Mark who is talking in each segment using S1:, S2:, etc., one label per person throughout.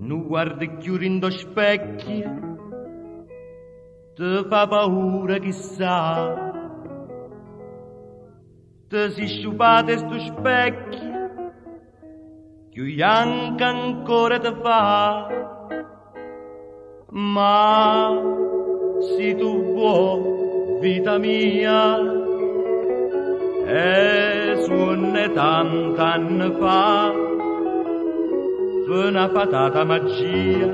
S1: non guardi più in lo specchio, ti fa paura chissà. Ti si sciupate sto specchio, più bianca ancora ti fa. Ma se tu vuoi, vita mia, e suonne tant'anni fa, una fatata magia,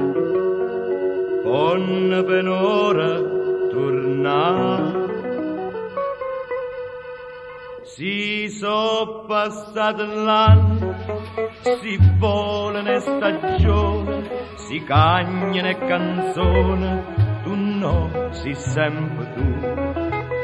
S1: con penora tornare. Si so passato l'anno, si vola ne stagione, si cagnano e canzone, tu no, si sempre tu.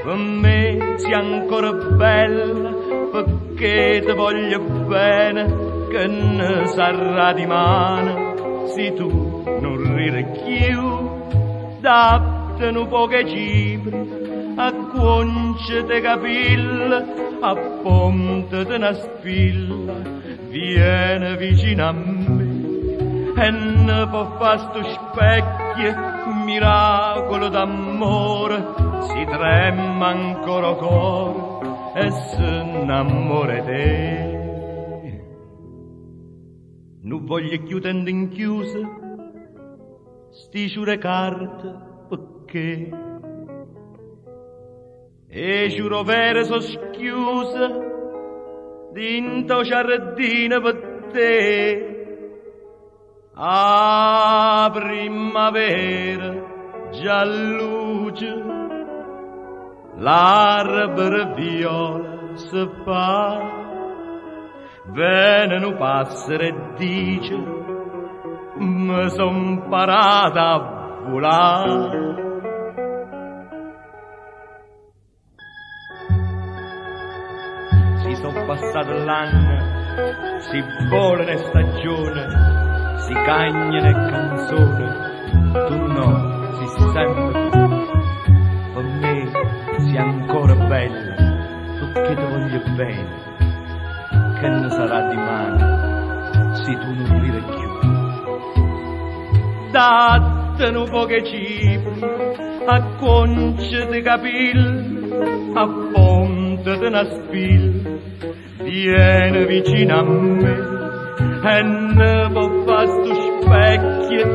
S1: Per me sei ancora bella, perché ti voglio bene, che ne sarà di mano, se tu non ride più, dattene un po' che cipri, a guance te capilla, a ponte te una spilla, viene vicino a me, e ne può fa sto specchio, miracolo d'amore, si trema ancora cuore, e se innamora te. Non voglio più tende in chiusa, sti giure carte, perché? E giuro vere so schiuse, dinto giardino per te. A primavera già luce, l'arbore viola si fa. Viene un passero e dice, mi son parata a volare. Si son passato l'anno, si vola in stagione, si cagnano e canzone, tu no, si sempre tu. Per me sei ancora bella, perché ti voglio bene, che ne sarà di mano, se tu non ride più. Dattene un po' che cipri, a guance di capilli, a ponte di una spilla, viene vicino a me, e ne può fa sto specchio,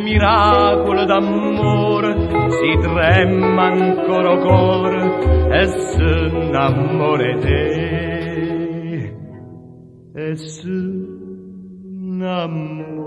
S1: miracolo d'amore, si trema ancora cuore, e se innamora te. E se innamora